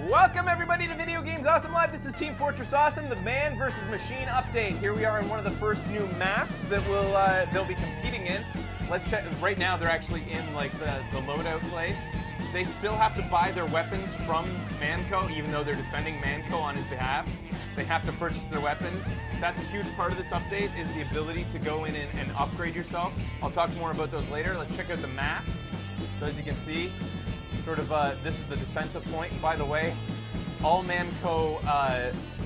Welcome everybody to Video Games Awesome Live. This is Team Fortress Awesome, the Man vs. Machine update. Here we are in one of the first new maps that they'll be competing in. Let's check. Right now they're actually in like the loadout place. They still have to buy their weapons from Manco, even though they're defending Manco on his behalf. They have to purchase their weapons. That's a huge part of this update, is the ability to go in and upgrade yourself. I'll talk more about those later. Let's check out the map. So as you can see, sort of this is the defensive point. By the way, all Manco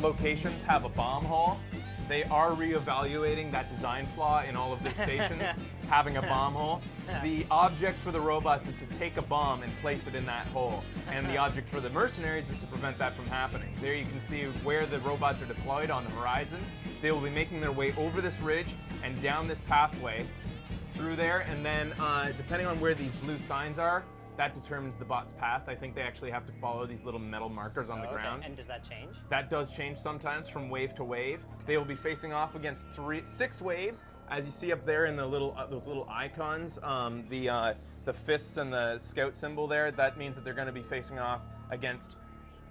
locations have a bomb hole. They are reevaluating that design flaw in all of their stations, having a bomb hole. The object for the robots is to take a bomb and place it in that hole. And the object for the mercenaries is to prevent that from happening. There you can see where the robots are deployed on the horizon. They will be making their way over this ridge and down this pathway through there. And then depending on where these blue signs are, that determines the bot's path. I think they actually have to follow these little metal markers on the ground. And does that change? That does change sometimes from wave to wave. They will be facing off against 6 waves. As you see up there in the little those little icons, the fists and the scout symbol there, that means that they're going to be facing off against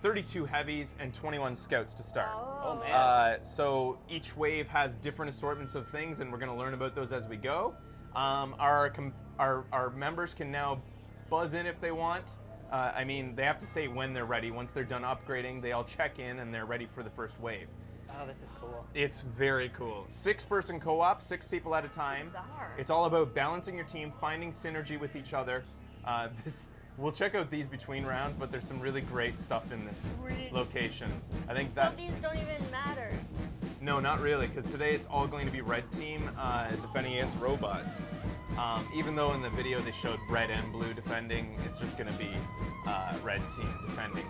32 heavies and 21 scouts to start. Oh man. So each wave has different assortments of things, and we're going to learn about those as we go. Our members can now buzz in if they want. I mean, they have to say when they're ready. Once they're done upgrading, they all check in and they're ready for the first wave. Oh, this is cool. It's very cool. 6-person co-op, 6 people at a time. Bizarre. It's all about balancing your team, finding synergy with each other. We'll check out these between rounds, but there's some really great stuff in this location. I think that. Some of these don't even matter. No, not really, because today it's all going to be red team defending against robots. Even though in the video they showed red and blue defending, it's just going to be red team defending.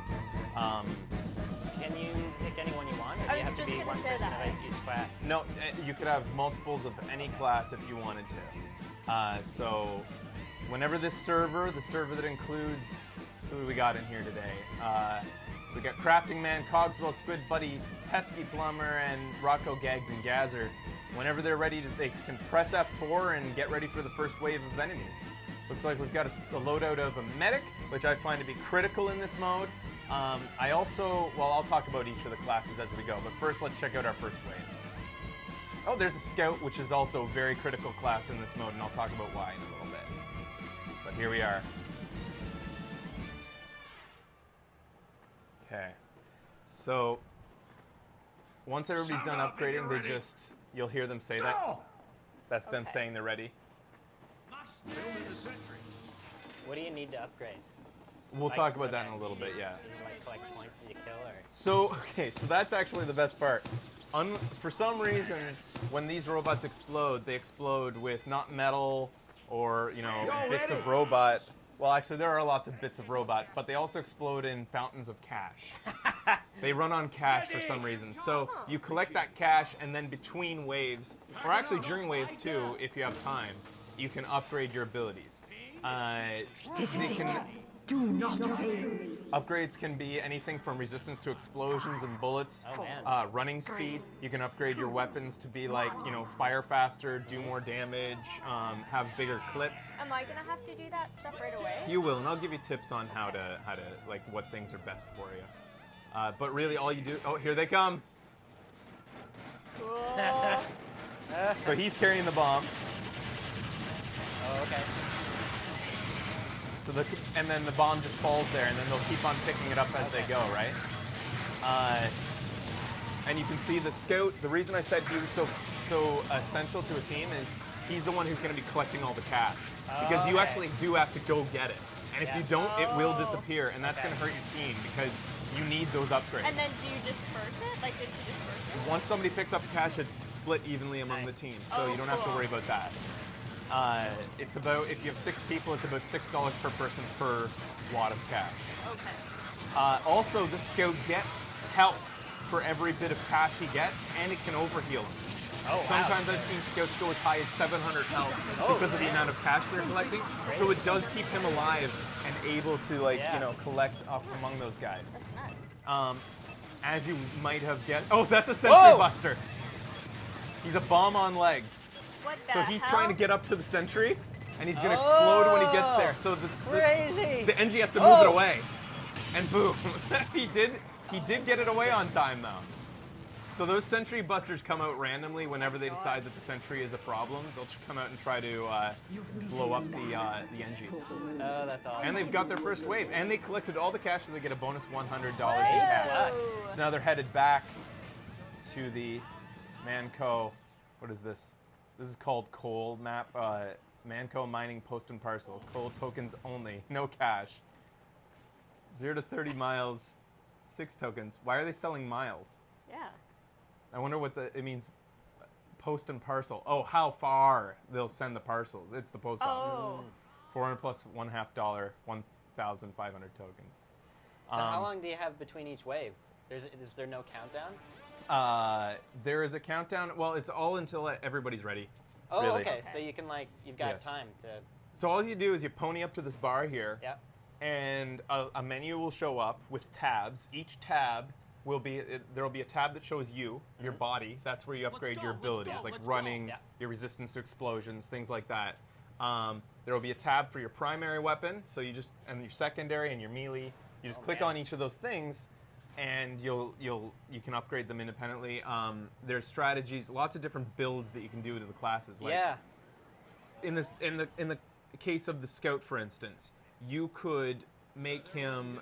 Can you pick anyone you want, or do I you was have to just be gonna one say person that. of each class? No, you could have multiples of any class if you wanted to. So whenever this server, the server that includes, who do we got in here today? We got Crafting Man, Cogswell, Squid Buddy, Pesky Plumber, and Rocco Gags and Gazzer. Whenever they're ready, they can press F4 and get ready for the first wave of enemies. Looks like we've got a loadout of a medic, which I find to be critical in this mode. I also, well, I'll talk about each of the classes as we go, but first let's check out our first wave. Oh, there's a scout, which is also a very critical class in this mode, and I'll talk about why in a little bit. But here we are. Okay, so once everybody's done upgrading, you'll hear them say that. That's them saying they're ready. What do you need to upgrade? We'll talk about that in a little bit, yeah. Do you like collect points as you kill, or? So that's actually the best part. For some reason, when these robots explode, they explode with not metal or, bits of robot. Well, actually, there are lots of bits of robot, but they also explode in fountains of cash. They run on cash for some reason. So you collect that cash, and then between waves, or actually during waves too, if you have time, you can upgrade your abilities. This is it. Do not fail. Upgrades can be anything from resistance to explosions and bullets, Oh, man. running speed. You can upgrade your weapons to be like, fire faster, do more damage, have bigger clips. Am I gonna have to do that stuff right away? You will, and I'll give you tips on how to like what things are best for you. But really, all you do. Oh, here they come. Cool. So he's carrying the bomb. Oh, okay. So and then the bomb just falls there, and then they'll keep on picking it up as they go, right? And you can see the scout. The reason I said he was so essential to a team is he's the one who's going to be collecting all the cash, because you actually do have to go get it. And if you don't, it will disappear, and that's going to hurt your team because you need those upgrades. And then do you disperse it? Like, did you disperse it? Once somebody picks up cash, it's split evenly among the teams, so you don't have to worry about that. It's about, if you have 6 people, it's about $6 per person per wad of cash. Okay. Also, the scout gets health for every bit of cash he gets, and it can overheal him. Oh, wow. Sometimes I've seen scouts go as high as 700 health because of the amount of cash they're collecting. So it does keep him alive and able to, collect up among those guys. That's nuts. As you might have guessed, oh, that's a sentry buster. He's a bomb on legs. What the So he's hell? trying to get up to the sentry, and he's going to explode when he gets there. So Crazy. the NG has to move it away. And boom, he did get it away on time though. So those sentry busters come out randomly whenever they decide that the sentry is a problem. They'll come out and try to blow up the NG. Oh, that's awesome. And they've got their first wave, and they collected all the cash, so they get a bonus $100 in Whoa. cash. So now they're headed back to the Manco. What is this? This is called Coal map. Manco mining post and parcel. Coal tokens only, no cash. 0 to 30 miles, 6 tokens. Why are they selling miles? Yeah. I wonder what it means. Post and parcel. Oh, how far they'll send the parcels. It's the post office. Oh. 400 plus $1.50, 1,500 tokens. So how long do you have between each wave? Is there no countdown? There is a countdown. Well, it's all until everybody's ready. Oh, really. okay. So you can you've got Yes. time to. So all you do is you pony up to this bar here, Yeah. and a menu will show up with tabs. Each tab will be there will be a tab that shows you, your body. That's where you upgrade your abilities, like running, Yeah. your resistance to explosions, things like that. There will be a tab for your primary weapon, so you just and your secondary and your melee. You just click man. on each of those things, and you can upgrade them independently. There's strategies, lots of different builds that you can do to the classes. Like Yeah. in the case of the scout, for instance, you could make him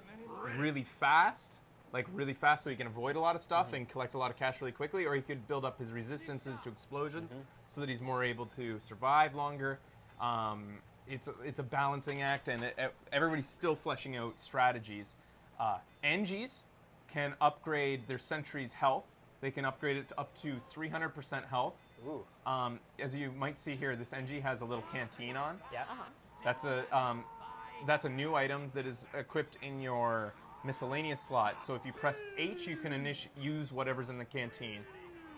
really fast, so he can avoid a lot of stuff and collect a lot of cash really quickly, or he could build up his resistances to explosions so that he's more able to survive longer. It's a balancing act, and everybody's still fleshing out strategies. NGs can upgrade their sentry's health. They can upgrade it to up to 300% health. Ooh. As you might see here, this NG has a little canteen on. Yeah. That's a new item that is equipped in your miscellaneous slot. So if you press H, you can use whatever's in the canteen.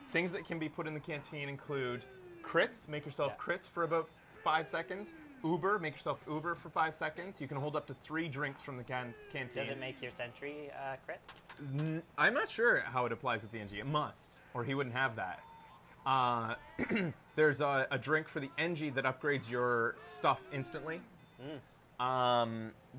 Things that can be put in the canteen include crits. Make yourself crits for about 5 seconds. Uber. Make yourself Uber for 5 seconds. You can hold up to 3 drinks from the canteen. Does it make your sentry crits? I'm not sure how it applies with the NG. It must, or he wouldn't have that. There's a drink for the NG that upgrades your stuff instantly.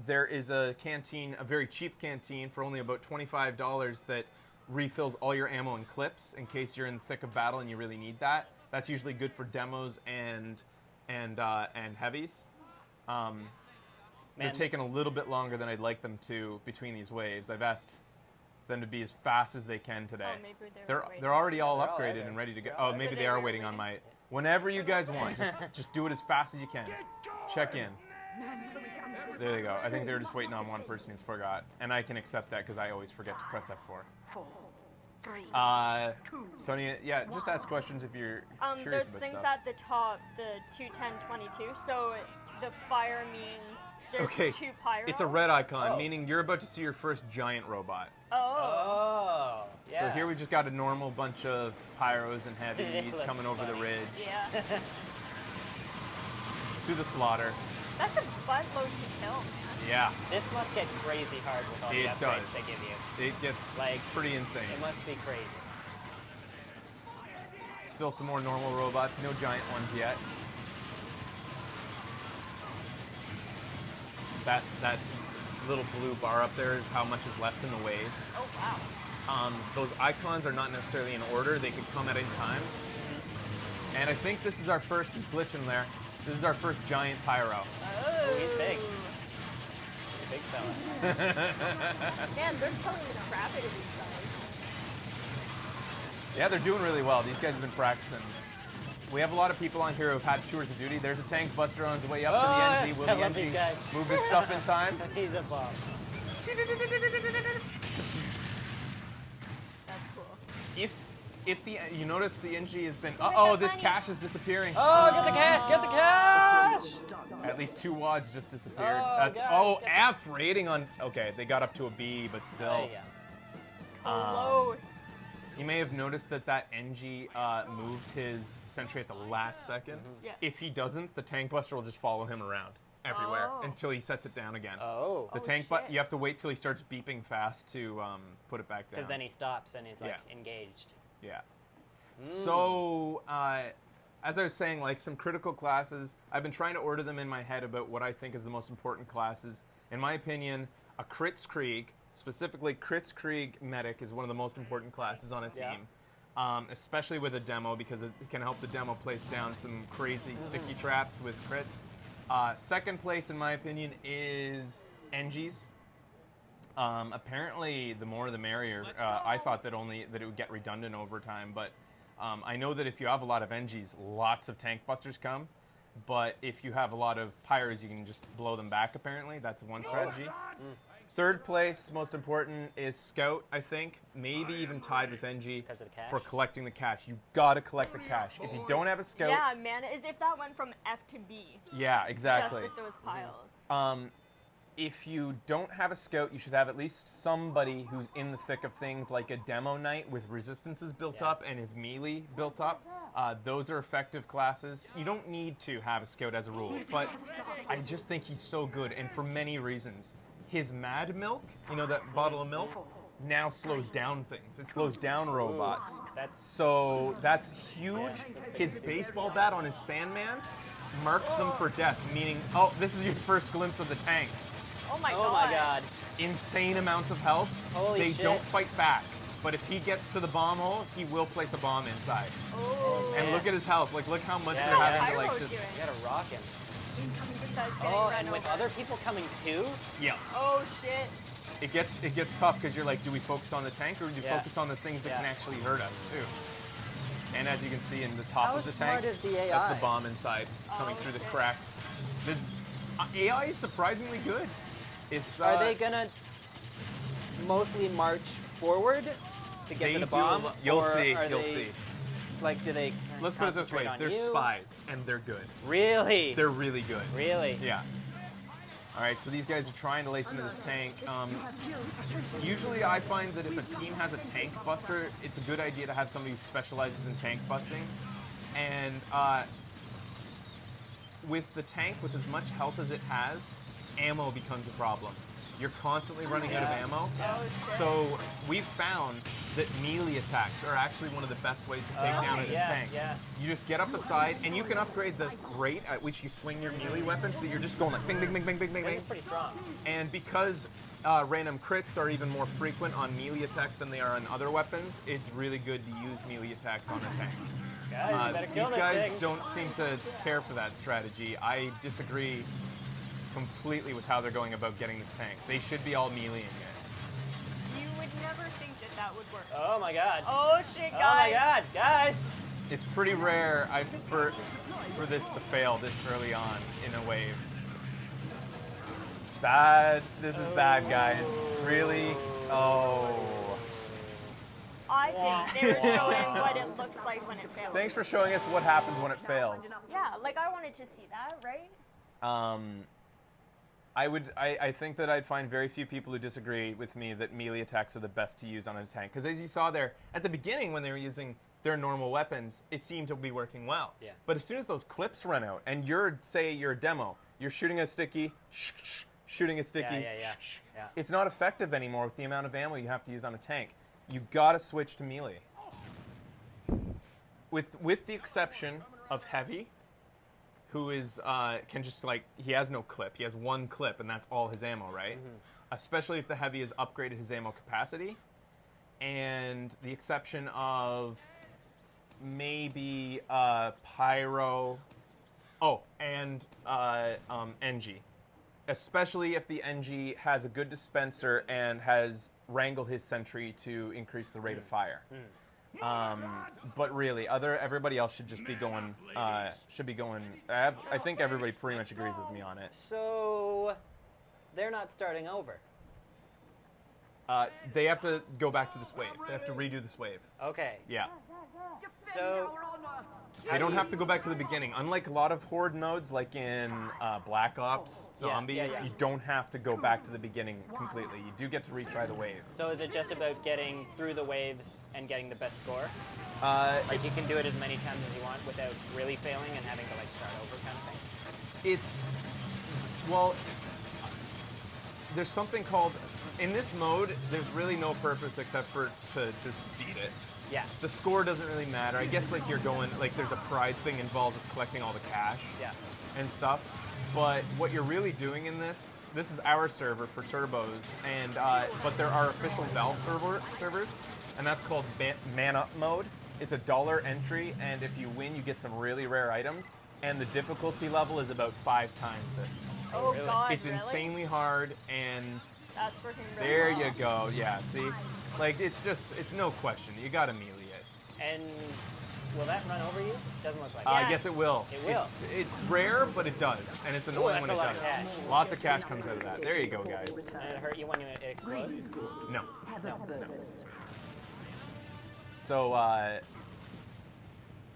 There is a canteen, a very cheap canteen for only about $25 that refills all your ammo and clips in case you're in the thick of battle and you really need that. That's usually good for demos and heavies. They're taking a little bit longer than I'd like them to between these waves. I've asked them to be as fast as they can today. Oh, maybe They're already all They're all upgraded there. and ready to go. They're all Oh, maybe there. they are waiting on my. Whenever you guys want, just do it as fast as you can. Check in. There they go. I think they're just waiting on one person who forgot, and I can accept that because I always forget to press F4. 4, 3, Sonia, yeah, just ask questions if you're curious There's about things stuff. at the top, the 21022. So the fire means there's Okay, 2 pyro. it's a red icon, Oh. meaning you're about to see your first giant robot. Oh. Oh. Yeah. So here we just got a normal bunch of pyros and heavies Looks coming over the funny. ridge Yeah. to the slaughter. That's a buttload to kill, man. Yeah, This must get crazy hard with all the It upgrades does. they give you. it gets pretty insane. It must be crazy. Still some more normal robots, no giant ones yet. That little blue bar up there is how much is left in the wave. Oh, wow. Those icons are not necessarily in order. They could come at any time. And I think this is our first, he's glitching there. This is our first giant pyro. Oh, he's big. He's a big fella. Man, they're killing the crap out of these guys. Yeah, they're doing really well. These guys have been practicing. We have a lot of people on here who have had tours of duty. There's a tank buster on his way up to the NG. Will I the love NG these guys. move his stuff in time? He's a bomb. That's cool. If you notice the NG has been, Oh, oh, that's this funny. cash is disappearing. Oh, get the cash! Get the cash! At least 2 wads just disappeared. Oh, That's God, get F rating on. Okay, they got up to a B, but still. Close. You may have noticed that NG moved his sentry at the last second. Yeah. If he doesn't, the tank buster will just follow him around everywhere Oh. until he sets it down again. Oh. The Oh, tank, shit. you have to wait till he starts beeping fast to put it back down. Because then he stops and he's like Yeah. engaged. Yeah. So, as I was saying, like some critical classes, I've been trying to order them in my head about what I think is the most important classes. In my opinion, a Crits Krieg Specifically, Kritzkrieg Medic is one of the most important classes on a Yeah. team, especially with a demo because it can help the demo place down some crazy sticky traps with crits. Second place, in my opinion, is NGs. Apparently, the more the merrier. I thought that it would get redundant over time, but I know that if you have a lot of NGs, lots of tank busters come. But if you have a lot of pyros, you can just blow them back, apparently. That's one strategy. Third place, most important, is Scout, I think. Maybe even tied with NG 'Cause of the cash? for collecting the cash. You gotta collect the cash. If you don't have a Scout... Yeah, man, as if that went from F to B. Yeah, exactly. Just with those piles. If you don't have a Scout, you should have at least somebody who's in the thick of things, like a demo knight with resistances built up and his melee built up. Those are effective classes. You don't need to have a Scout as a rule, but I just think he's so good, and for many reasons. His Mad Milk, you know, that bottle of milk, now slows down things. It slows down robots. That's huge. His baseball bat on his Sandman marks them for death, meaning, oh, this is your first glimpse of the tank. Oh my Oh god. my god. Insane amounts of health. Holy They shit. don't fight back. But if he gets to the bomb hole, he will place a bomb inside. Oh, And man. look at his health. Like, look how much Yeah, they're yeah. having to, like, Pyro's just... doing. You gotta rock him. Besides getting Oh, run and with over. other people coming too? Yeah. Oh shit. It gets tough because you're like, do we focus on the tank or do we Yeah. focus on the things that Yeah. can actually hurt us too? And as you can see in the top How of the smart tank, is the that's AI? the bomb inside coming through the shit. cracks. The AI is surprisingly good. It's Are they gonna mostly march forward to get they to the do bomb? You'll or see. are You'll they, see. Like, do they Let's put it this way: concentrate on they're you? spies and they're good. Really? They're really good. Really? Yeah. All right, so these guys are trying to lace into this tank. Usually I find that if a team has a tank buster, it's a good idea to have somebody who specializes in tank busting. And with the tank, with as much health as it has, ammo becomes a problem. You're constantly running out of ammo. So we've found that melee attacks are actually one of the best ways to take down a tank. Yeah. You just get up the side, and you can upgrade the rate at which you swing your melee weapon so that you're just going like bing, bing, bing, bing, bing, bing, This bing. is pretty strong. And because random crits are even more frequent on melee attacks than they are on other weapons, it's really good to use melee attacks on a tank. Guys, you better kill These this guys thing. don't seem to care for that strategy. I disagree completely with how they're going about getting this tank. They should be all meleeing it. You would never think that would work. Oh my god. Oh shit, Oh guys. my god, guys! It's pretty rare for this to fail this early on in a wave. Bad. This is bad, guys. Really? Oh. I think they're showing what it looks like when it fails. Thanks for showing us what happens when it fails. Yeah, like I wanted to see that, right? I think that I'd find very few people who disagree with me that melee attacks are the best to use on a tank. Because as you saw there, at the beginning when they were using their normal weapons, it seemed to be working well. Yeah. But as soon as those clips run out, and say you're a demo, you're shooting a sticky, shooting a sticky, Yeah. it's not effective anymore with the amount of ammo you have to use on a tank. You gotta switch to melee. With the exception of Heavy, who is can just like, he has no clip. He has one clip, and that's all his ammo, right? Especially if the Heavy has upgraded his ammo capacity. And the exception of maybe Pyro. Oh, and NG. Especially if the NG has a good dispenser and has wrangled his sentry to increase the rate of fire. But really, everybody else should just be going. I think everybody pretty much agrees with me on it. So, they're not starting over. They have to go back to this wave. They have to redo this wave. Okay. Yeah. So, They don't have to go back to the beginning. Unlike a lot of horde modes, like in Black Ops, Zombies, yeah. you don't have to go back to the beginning completely. You do get to retry the wave. so is it just about getting through the waves and getting the best score? Like you It's- can do it as many times as you want without really failing and having to like start over kind of thing? Well, there's something called, in this mode, there's really no purpose except for to just beat it. Yeah. The score doesn't really matter. I guess like you're going, like there's a prize thing involved with collecting all the cash Yeah. and stuff. But what you're really doing in this is our server for turbos, and but there are official Valve servers, and that's called Man Up mode. It's $1 entry, and if you win, you get some really rare items. And the difficulty level is about 5 times this. Oh Really? God, It's really? insanely hard, and That's working really there well. you go. Yeah, see, like it's no question. You gotta melee it. And will that run over you? Doesn't look like I it. guess it will. It will. It's rare, but it does, and it's annoying that's when a it lot of does. cash. Lots of cash comes out of that. There you go, guys. And it hurt you when it explodes? No. Have a bonus. So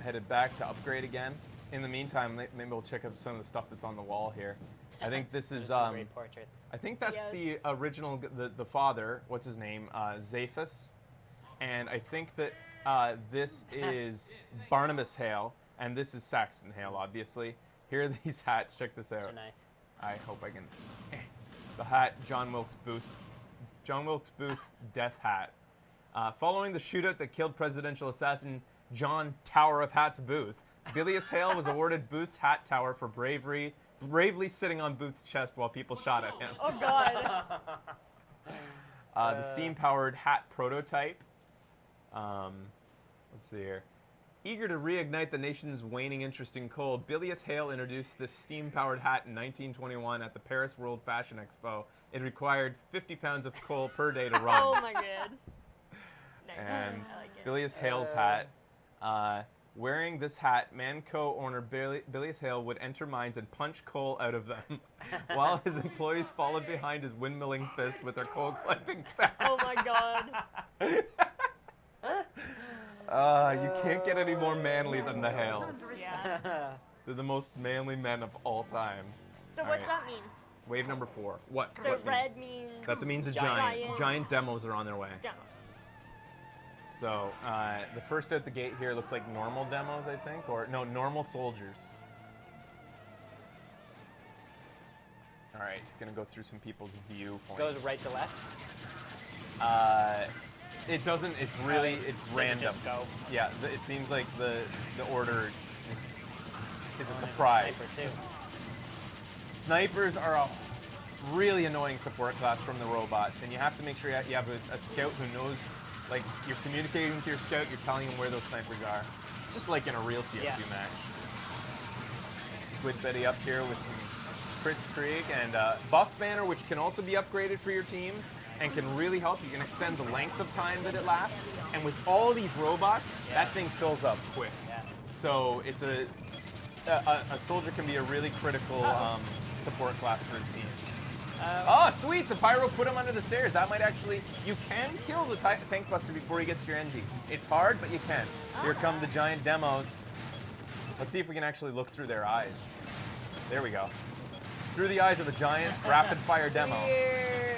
headed back to upgrade again. In the meantime, maybe we'll check out some of the stuff that's on the wall here. I think this is Some great portraits. I think that's the Yes. original, the father. What's his name? Zaphus. And I think that this is Barnabas Hale, and this is Saxton Hale, obviously. Here are these hats. Check this out. So nice. I hope I can. The hat, John Wilkes Booth death hat. Following the shootout that killed presidential assassin John Tower of Hats Booth, Bilious Hale was awarded Booth's hat tower for bravely sitting on Booth's chest while people shot at him. Oh God. The steam-powered hat prototype. Let's see here. Eager to reignite the nation's waning interest in coal, Bilious Hale introduced this steam-powered hat in 1921 at the Paris World Fashion Expo. It required 50 pounds of coal per day to run. Oh my God. Nice. And I like it. Bilious Hale's hat. Wearing this hat, Mann co-owner Bilious Hale would enter mines and punch coal out of them, while his employees followed behind his windmilling fists with their coal collecting sacks. Oh my God. You can't get any more manly than the Hales. Yeah. They're the most manly men of all time. So All what's right. that mean? Wave number 4. What? The what mean? red means That means a Giant. giant. Giant demos are on their way. demos. So the first out the gate here looks like normal demos, I think, or no, normal soldiers. All right, gonna go through some people's viewpoints. Goes right to left. It doesn't. It's really. It's Does it random. just go? Yeah, it seems like the order is a surprise. Sniper too. Snipers are a really annoying support class from the robots, and you have to make sure you have a scout who knows. Like, you're communicating with your scout, you're telling him where those snipers are. Just like in a real TF2 Yeah. match. Squid Betty up here with some Fritz Krieg and Buff Banner, which can also be upgraded for your team and can really help. You can extend the length of time that it lasts. And with all these robots, that thing fills up quick. Yeah. So it's a soldier can be a really critical support class for his team. Oh, sweet! The pyro put him under the stairs. That might actually... You can kill the tank buster before he gets to your NG. It's hard, but you can. Here come the giant demos. Let's see if we can actually look through their eyes. There we go. Through the eyes of a giant rapid-fire demo. Weird.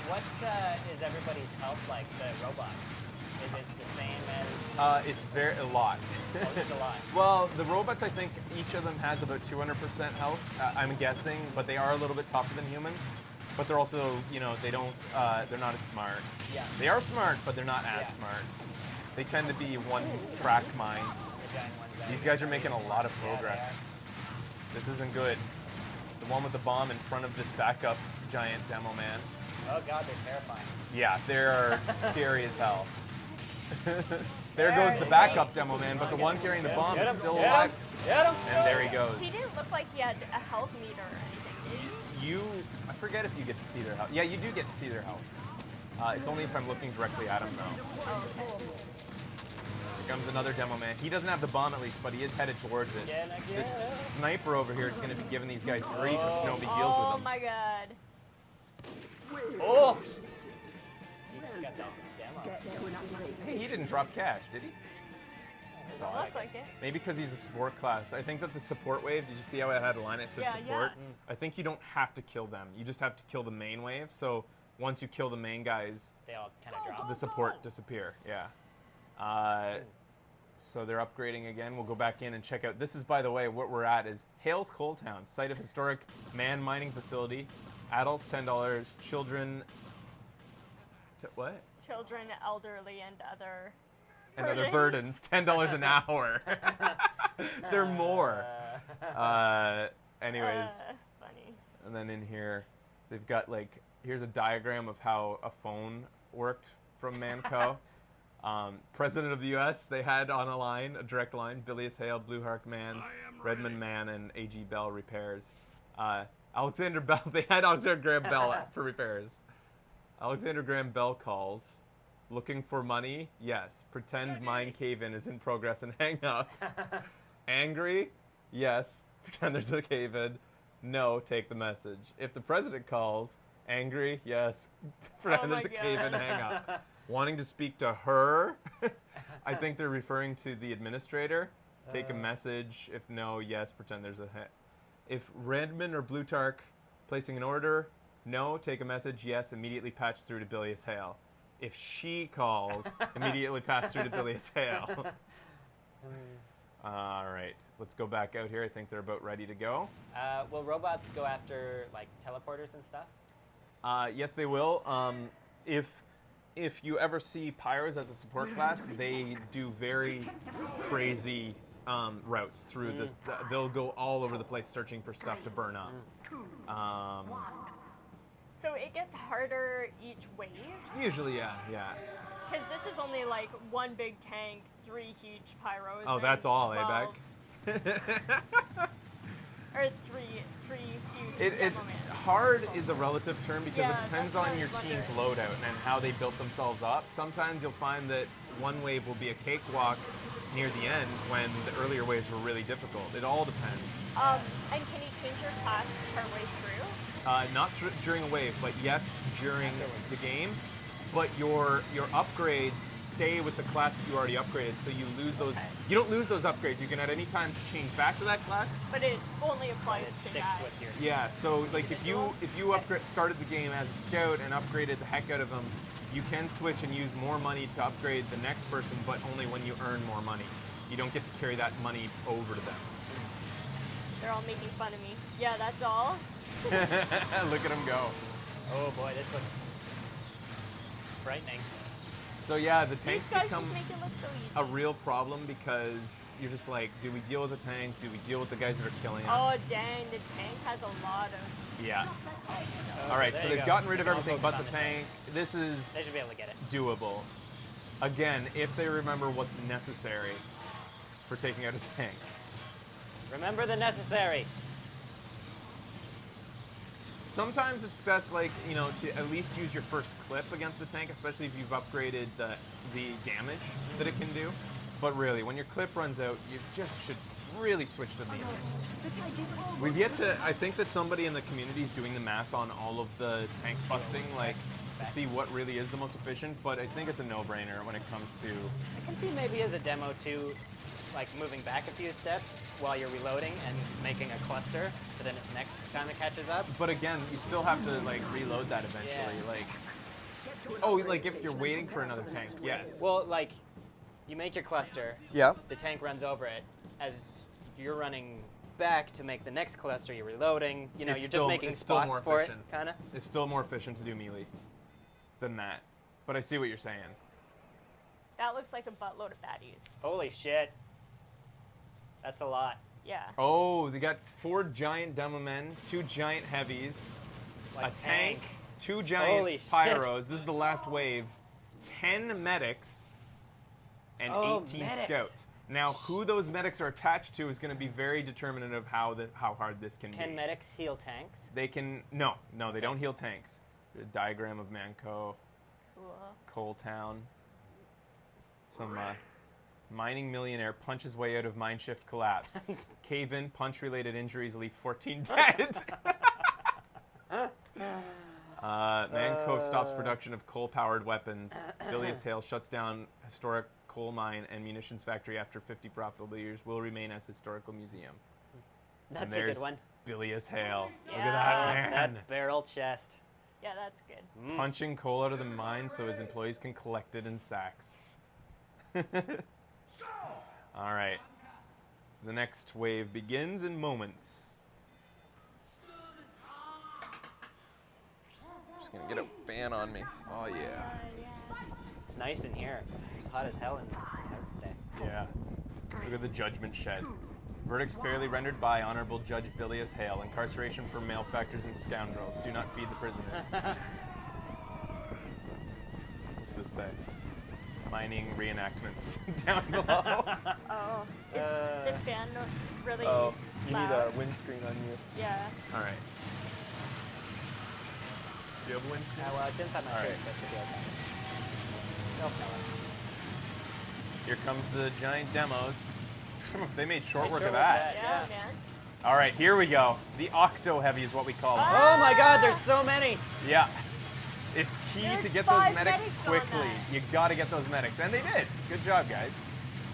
What is everybody's health like, the robots? Is it the same as... It's a lot. Oh, it's a lot. Well, the robots, I think each of them has about 200% health, I'm guessing, but they are a little bit tougher than humans. But they're also, you know, they're not as smart. Yeah. They are smart, but they're not as Yeah. smart. They tend to be one-track mind. The giant ones that These guys are making a lot of Yeah, they progress. This isn't good. The one with the bomb in front of this backup giant demo man. Oh god, they're terrifying. Yeah, they're scary as hell. There goes the There backup demo man, but the one carrying the bomb Get is him, still get alive. him, get him. And there he goes. He didn't look like he had a health meter or anything, did he? I forget if you get to see their health. Yeah, you do get to see their health. It's only if I'm looking directly at him, though. Oh, okay. Here comes another demo man. He doesn't have the bomb at least, but he is headed towards it. Again, again. This sniper over here is going to be giving these guys grief if nobody deals Oh with them. my God. Oh! He just got that demo. Get to an upgrade Hey, he didn't drop cash, did he? That's Doesn't odd. look like it. Maybe because he's a support class. I think that the support wave, did you see how I had a line that said Yeah, support? yeah. I think you don't have to kill them. You just have to kill the main wave. So once you kill the main guys, They all kind of drop. the support disappear. Yeah. So they're upgrading again. We'll go back in and check out. This is, by the way, what we're at is Hales Coaltown, site of historic Mann mining facility. Adults $10, children. What? Children, elderly, and other and other burdens, $10 an hour. They're more. Anyways, Funny. and then in here, they've got like, here's a diagram of how a phone worked from Mann Co. President of the U.S., they had on a direct line, Bilious Hale, Bluehawk Mann, Redmond Mann, and A.G. Bell repairs. Alexander Bell, they had Alexander Graham Bell for repairs. Alexander Graham Bell calls, looking for money? Yes. Pretend mine cave-in is in progress and hang up. Angry? Yes. Pretend there's a cave-in. No, take the message. If the president calls, angry? Yes. Pretend there's a cave-in, hang up. Wanting to speak to her? I think they're referring to the administrator. Take a message. If no, yes, pretend there's a If Redmond or Blutark placing an order, no, take a message, yes, immediately patch through to Bilious Hale. If she calls, immediately pass through to Bilious Hale. All right, let's go back out here. I think they're about ready to go. Will robots go after like teleporters and stuff? Yes, they will. If you ever see Pyros as a support class, they do very crazy routes through they'll go all over the place searching for stuff to burn up. So it gets harder each wave? Usually, yeah. Because this is only like one big tank, 3 huge pyros. Oh, and that's all, 12 Beck? Or three huge It's demo mans. hard is a relative term because Yeah, it depends that's what on I your was team's wondering. loadout and how they built themselves up. Sometimes you'll find that one wave will be a cakewalk near the end when the earlier waves were really difficult. It all depends. And can you change your class partway through? Not during a wave, but yes, during the game. But your upgrades stay with the class that you already upgraded, so you lose those. Okay. You don't lose those upgrades. You can at any time change back to that class. But it only applies It to sticks that. with your. Yeah. So like if you started the game as a scout and upgraded the heck out of them, you can switch and use more money to upgrade the next person, but only when you earn more money. You don't get to carry that money over to them. They're all making fun of me. Yeah, that's all. Look at them go. Oh boy, this looks frightening. So yeah, the These tanks guys become just make it look so easy. a real problem because you're just like, do we deal with the tank? Do we deal with the guys that are killing Oh us? dang, the tank has a lot of. Yeah. Oh, All right, there so you they've go. gotten rid of They can all everything but focus the on tank. This is They should be able to get it. doable. Again, if they remember what's necessary for taking out a tank. Remember the necessary. Sometimes it's best, like, you know, to at least use your first clip against the tank, especially if you've upgraded the damage that it can do. But really, when your clip runs out, you just should really switch to melee. We've yet to, I think that somebody in the community is doing the math on all of the tank busting, like, to see what really is the most efficient, but I think it's a no-brainer when it comes to... I can see maybe as a demo too, like moving back a few steps while you're reloading and making a cluster, but then its next kind of catches up. But again, you still have to, like, reload that eventually, Yeah. like... Oh, like if you're waiting for another tank, yes. Well, like, you make your cluster, Yeah. the tank runs over it. As you're running back to make the next cluster, you're reloading. You know, It's you're still- just making it's still more spots for it, efficient. kind of. It's still more efficient to do melee than that. But I see what you're saying. That looks like a buttload of baddies. Holy shit. That's a lot. Yeah. Oh, they got 4 giant demo men, 2 giant heavies, Like a tank, 2 giant Holy shit. pyros. This is the last wave. 10 medics and Oh, 18 medics. scouts. Now, who those medics are attached to is going to be very determinant of how hard this can be. Can medics heal tanks? They can no, they don't heal tanks. A diagram of Mann Co. Cool. Coaltown. Some mining millionaire punches way out of mine shift collapse. Cave-in, punch-related injuries leave 14 dead. Mann Co. stops production of coal-powered weapons. Bilious Hale shuts down historic coal mine and munitions factory after 50 profitable years. Will remain as historical museum. That's And a good there's one. Bilious Hale. Look Yeah. at that, man. That barrel chest. Yeah, that's good. Punching coal out of the mine so his employees can collect it in sacks. All right. The next wave begins in moments. Just gonna get a fan on me. Oh yeah. It's nice in here. It's hot as hell in today. Yeah. Look at the judgment shed. Verdicts fairly rendered by Honorable Judge Bilious Hale. Incarceration for malefactors and scoundrels. Do not feed the prisoners. What's this say? Mining reenactments down below. Oh, is the fan really Oh, you need a loud? windscreen on you. Yeah. All right. Do you have a windscreen? Well, it's inside my All shirt, right. so it should be okay. No fella. Here comes the giant demos. They made short Made work short of work of that. Yeah, Yeah. man. All right, here we go. The Octo Heavy is what we call them. Oh my god, there's so many! Yeah. It's key There's to get those 5 medics medics on quickly. that. You got to get those medics. And they did. Good job, guys.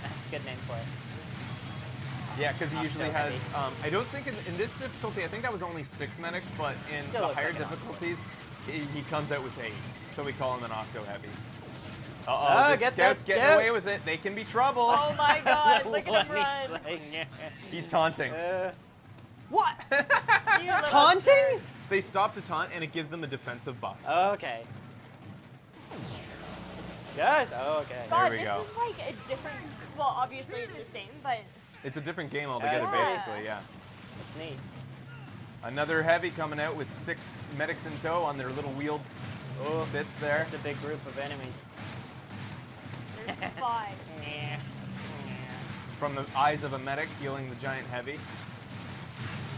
That's a good name for it. Yeah, because he usually Octo has, I don't think in this difficulty, I think that was only 6 medics, but in Still the looks higher like an Octo. difficulties, he comes out with 8. So we call him an Octo Heavy. Oh, The get scout's that getting scout. away with it. They can be trouble. Oh my god, look What at him run. he's saying, yeah. He's taunting. What? You little Taunting? jerk. They stop to taunt, and it gives them a defensive buff. Okay. Guys, okay. God, we this go. is like a different. Well, obviously it's the same, but It's a different game altogether, Yeah. basically, yeah. It's neat. Another heavy coming out with 6 medics in tow on their little wheeled bits there. It's a big group of enemies. there's 5. Yeah. From the eyes of a medic healing the giant heavy.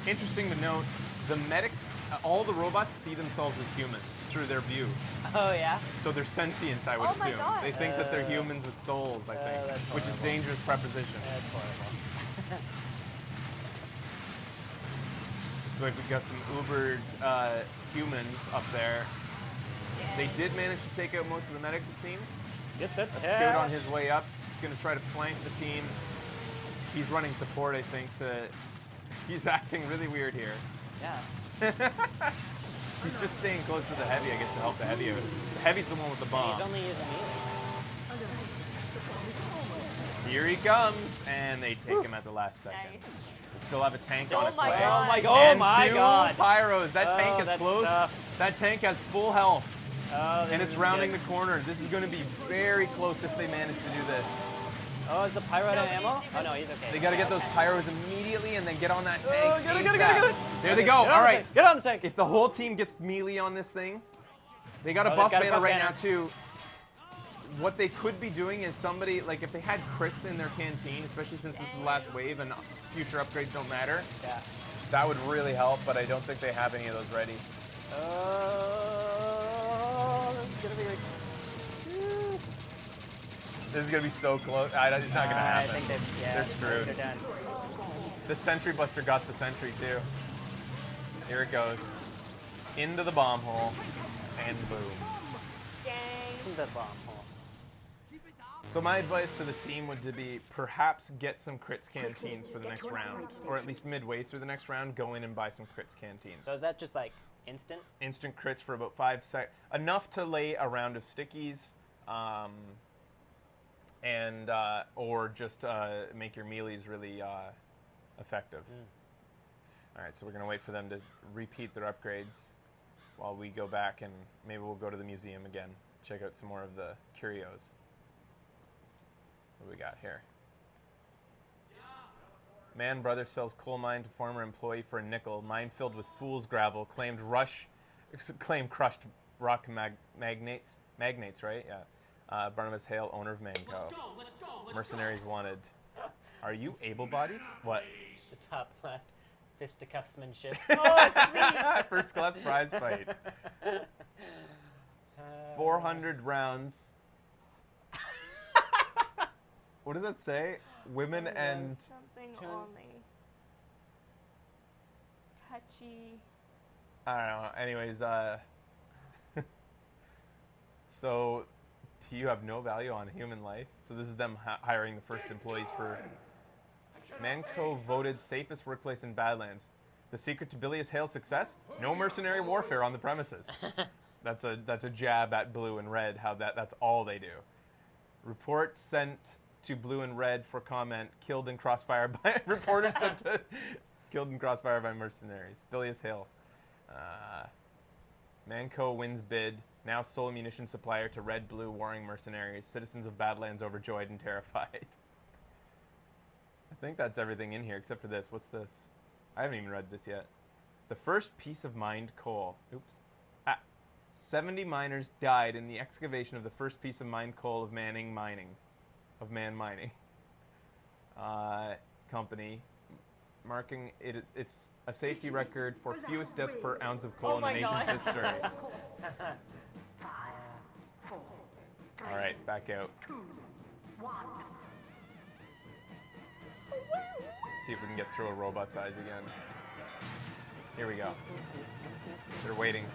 Interesting to note, the medics, all the robots see themselves as human through their view. Oh yeah? So they're sentient, I would Oh my assume. God. They think that they're humans with souls, I think, that's which is horrible. dangerous preposition. That's horrible. Looks like we got some ubered humans up there. They did manage to take out most of the medics, it seems. Get that A scout on his way up, going to try to flank the team. He's running support, I think, He's acting really weird here. Yeah. He's just staying close to the heavy, I guess, to help the heavy out. The heavy's the one with the bomb. He's only using melee. Here he comes, and they take him at the last second. Nice. We still have a tank Oh on its my way. God. Oh my god! Oh And my 2 god! pyros. That tank Oh, is that's close. tough. That tank has full health, Oh, this and it's is rounding good. the corner. This is going to be very close if they manage to do this. Oh, is the pyro out of No, ammo? he's Oh no, he's okay. They got to get those Okay. pyros immediately and then get on that tank. Oh, get it, get it, ASAP. get it, get it. There they Okay, go. get on All the right. tank, Get on the tank! If the whole team gets melee on this thing, they got a Oh, buff they've got a banner buff right banner. now too. What they could be doing is somebody, like if they had crits in their canteen, especially since this is the last wave and future upgrades don't matter, Yeah. that would really help, but I don't think they have any of those ready. Oh, this is gonna be. This is going to be so close. It's not going to happen. I think they're They're screwed. They're done. The Sentry Buster got the Sentry too. Here it goes. Into the bomb hole, and boom. Dang. The bomb hole. So my advice to the team would to be perhaps get some crits canteens for the next round, or at least midway through the next round, go in and buy some crits canteens. So is that just like instant? Instant crits for about 5 seconds, enough to lay a round of stickies, and or just make your melees really effective. All right, so we're gonna wait for them to repeat their upgrades while we go back and maybe we'll go to the museum again, check out some more of the curios. What do we got here? Mann brother sells coal mine to former employee for a nickel. Mine filled with fool's gravel. Claimed crushed rock magnates, right? Yeah. Barnabas Hale, owner of Manco. Mercenaries wanted. Are you able-bodied? What? The top left. Fisticuffsmanship. Oh, sweet. First class prize fight. 400 rounds. What does that say? Women and Something Turn- only. Touchy. I don't know. Anyways, so you have no value on human life. So this is them hiring the first employees for Manco voted safest workplace in Badlands. The secret to Bilious Hale's success? No mercenary warfare on the premises. That's a jab at Blue and Red. How that's all they do. Report sent to Blue and Red for comment. Killed in crossfire by reporters sent to killed in crossfire by mercenaries. Bilious Hale. Manco wins bid. Now sole munition supplier to red, blue, warring mercenaries. Citizens of Badlands overjoyed and terrified. I think that's everything in here except for this. What's this? I haven't even read this yet. The first piece of mined coal. Oops. 70 miners died in the excavation of the first piece of mined coal of Mann Mining. Company. Marking it's a safety record for fewest deaths per ounce of coal in the nation's history. All right, back out. See if we can get through a robot's eyes again. Here we go. They're waiting.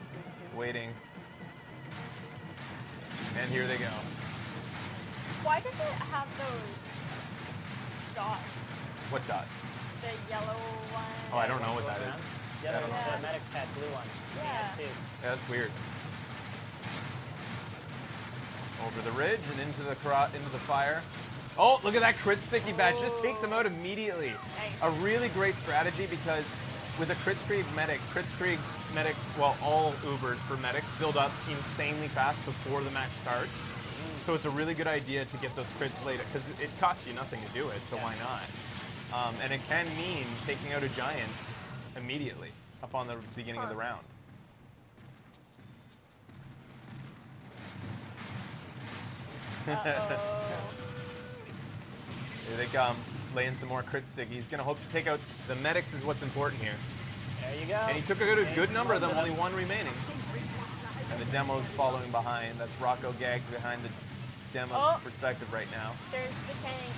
And here they go. Why does it have those dots? What dots? The yellow one. Oh, I don't know what that is. The other know. the medics had blue ones. We Yeah. had 2. Yeah, that's weird. Over the ridge and into the fire. Oh, look at that crit sticky badge. Just takes them out immediately. Nice. A really great strategy because with a Kritzkrieg medics, well, all Ubers for medics build up insanely fast before the match starts. So it's a really good idea to get those crits later because it costs you nothing to do it, so why not? And it can mean taking out a giant immediately upon the beginning of the round. Here they come, just laying some more crit stick. He's gonna hope to take out the medics is what's important here. There you go. And he took out a good number of them, only 1 remaining. And the demo's following behind. That's Rocco gagged behind the demo's perspective right now. There's the tank.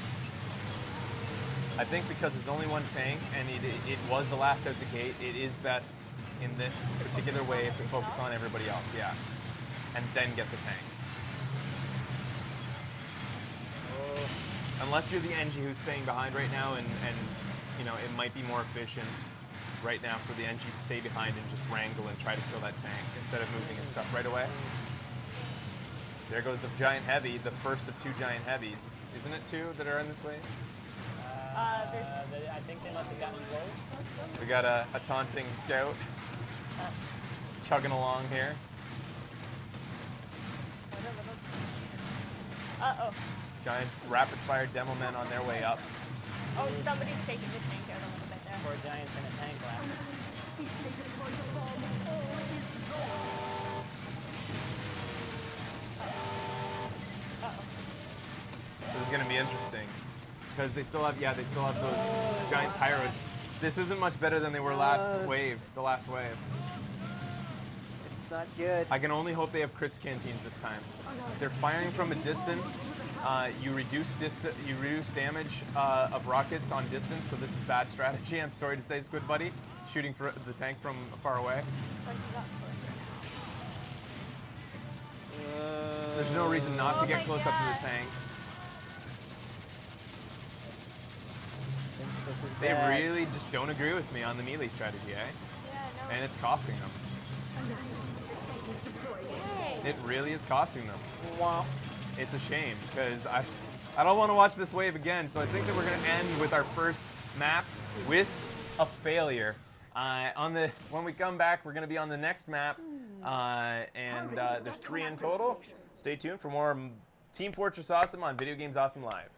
I think because there's only 1 tank and it was the last out the gate, it is best in this particular wave to focus on everybody else, yeah. And then get the tank. Unless you're the NG who's staying behind right now and you know, it might be more efficient right now for the NG to stay behind and just wrangle and try to kill that tank instead of moving his stuff right away. There goes the giant heavy, the first of 2 giant heavies. Isn't it 2 that are in this wave? I think they must have gotten low. We got a taunting scout chugging along here. Uh-oh. Giant rapid fire demo men on their way up. Oh, somebody's taking the tank out a little bit there. 4 giants in a tank left. This is going to be interesting because they still have those giant pyros. This isn't much better than they were the last wave. It's not good. I can only hope they have crits canteens this time. They're firing from a distance. You reduce damage of rockets on distance, so this is bad strategy. I'm sorry to say, Squid Buddy, shooting for the tank from far away. There's no reason not to get close up to the tank. They really just don't agree with me on the melee strategy, eh? Yeah, no. And it's costing them. It really is costing them. It's a shame because I don't want to watch this wave again. So I think that we're going to end with our first map with a failure. When we come back, we're going to be on the next map, and there's 3 in total. Stay tuned for more Team Fortress Awesome on Video Games Awesome Live.